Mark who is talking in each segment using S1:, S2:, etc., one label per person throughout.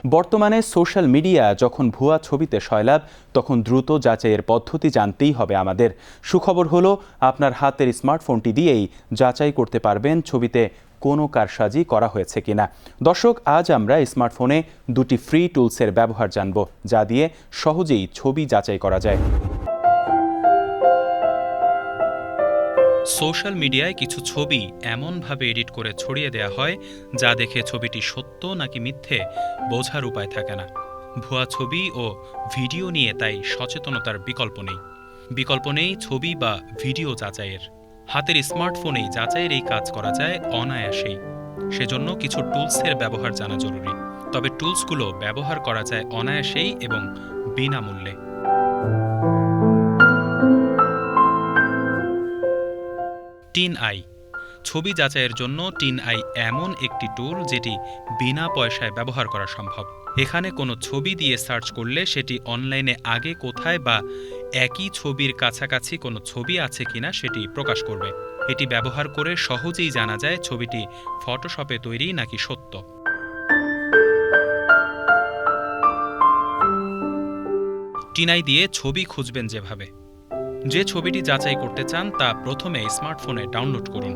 S1: বর্তমানে social media যখন ভুয়া ছবিতে সয়লাব, তখন দ্রুত যাচাইয়ের পদ্ধতি জানতেই হবে আমাদের। সুখবর হলো, আপনার হাতের স্মার্টফোনটি দিয়েই যাচাই করতে পারবেন ছবিতে কোনো কারসাজি করা হয়েছে কিনা। দর্শক, আজ আমরা স্মার্টফোনে দুটি ফ্রি টুলসের ব্যবহার জানব, যা দিয়ে সহজেই ছবি যাচাই করা যায়।
S2: সোশ্যাল মিডিয়ায় কিছু ছবি এমনভাবে এডিট করে ছড়িয়ে দেওয়া হয় যা দেখে ছবিটি সত্য নাকি মিথ্যে বোঝার উপায় থাকে না। ভুয়া ছবি ও ভিডিও নিয়ে তাই সচেতনতার বিকল্প নেই ছবি বা ভিডিও যাচাইয়ের। হাতের স্মার্টফোনেই যাচাইয়ের এই কাজ করা যায় অনায়াসেই। সেজন্য কিছু টুলসের ব্যবহার জানা জরুরি। তবে টুলসগুলো ব্যবহার করা যায় অনায়াসেই এবং বিনামূল্যে। টিন আই ছবি যাচাইয়ের জন্য টিন আই এমন একটি টুল যেটি বিনা পয়সায় ব্যবহার করা সম্ভব। এখানে কোনো ছবি দিয়ে সার্চ করলে সেটি অনলাইনে আগে কোথায় বা একই ছবির কাছাকাছি কোনো ছবি আছে কিনা সেটি প্রকাশ করবে। এটি ব্যবহার করে সহজেই জানা যায় ছবিটি ফটোশপে তৈরি নাকি সত্য। টিন আই দিয়ে ছবি খুঁজবেন যে ছবিটি যাচাই করতে চান তা প্রথমে স্মার্টফোনে ডাউনলোড করুন।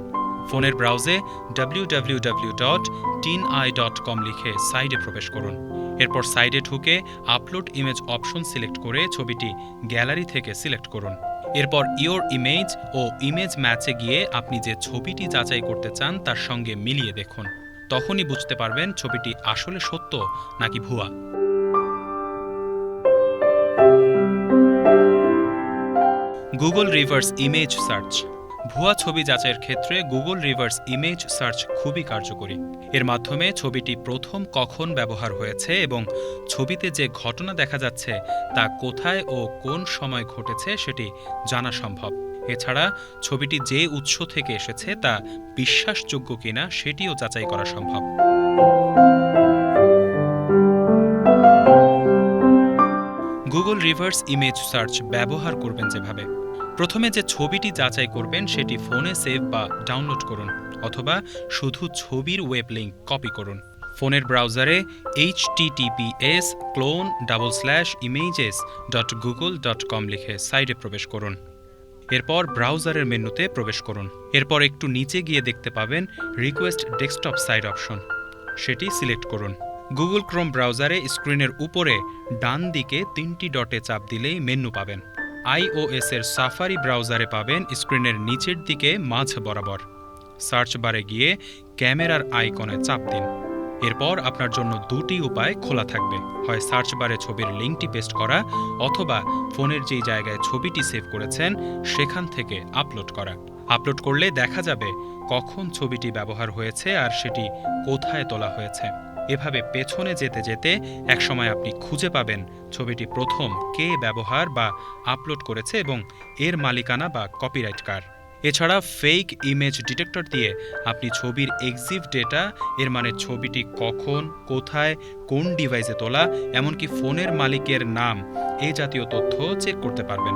S2: ফোনের ব্রাউজে www.tineye.com লিখে সাইটে প্রবেশ করুন। এরপর সাইটে ঢুকে আপলোড ইমেজ অপশন সিলেক্ট করে ছবিটি গ্যালারি থেকে সিলেক্ট করুন। এরপর ইওর ইমেজ ও ইমেজ ম্যাচে গিয়ে আপনি যে ছবিটি যাচাই করতে চান তার সঙ্গে মিলিয়ে দেখুন। তখনই বুঝতে পারবেন ছবিটি আসলে সত্য নাকি ভুয়া। গুগল রিভার্স ইমেজ সার্চ ভুয়া ছবি যাচাইয়ের ক্ষেত্রে গুগল রিভার্স ইমেজ সার্চ খুবই কার্যকরী। এর মাধ্যমে ছবিটি প্রথম কখন ব্যবহার হয়েছে এবং ছবিতে যে ঘটনা দেখা যাচ্ছে তা কোথায় ও কোন সময় ঘটেছে সেটি জানা সম্ভব। এছাড়া ছবিটি যে উৎস থেকে এসেছে তা বিশ্বাসযোগ্য কিনা সেটিও যাচাই করা সম্ভব। গুগল রিভার্স ইমেজ সার্চ ব্যবহার করবেন যেভাবে: প্রথমে যে ছবিটি যাচাই করবেন সেটি ফোনে সেভ বা ডাউনলোড করুন, অথবা শুধু ছবির ওয়েব লিঙ্ক কপি করুন। ফোনের ব্রাউজারে https://images.google.com লিখে সাইটে প্রবেশ করুন। এরপর ব্রাউজারের মেনুতে প্রবেশ করুন। এরপর একটু নিচে গিয়ে দেখতে পাবেন রিকোয়েস্ট ডেস্কটপ সাইট অপশন, সেটি সিলেক্ট করুন। গুগল ক্রোম ব্রাউজারে স্ক্রিনের উপরে ডান দিকে 3টি ডটে চাপ দিলেই মেনু পাবেন। iOS এর সাফারি ব্রাউজারে পাবেন স্ক্রিনের নিচের দিকে মাঝ বরাবর। সার্চ বারে গিয়ে ক্যামেরার আইকনে চাপ দিন। এরপর আপনার জন্য দুটি উপায় খোলা থাকবে, হয় সার্চ বারে ছবির লিঙ্কটি পেস্ট করা, অথবা ফোনের যেই জায়গায় ছবিটি সেভ করেছেন সেখান থেকে আপলোড করা। আপলোড করলে দেখা যাবে কখন ছবিটি ব্যবহার হয়েছে আর সেটি কোথায় তোলা হয়েছে। এভাবে পেছনে যেতে যেতে একসময় আপনি খুঁজে পাবেন ছবিটি প্রথম কে ব্যবহার বা আপলোড করেছে এবং এর মালিকানা বা কপিরাইট কার। এছাড়া ফেক ইমেজ ডিটেক্টর দিয়ে আপনি ছবির এক্সিভ ডেটা, এর মানে ছবিটি কখন, কোথায়, কোন ডিভাইসে তোলা, এমনকি ফোনের মালিকের নাম, এই জাতীয় তথ্য চেক করতে পারবেন।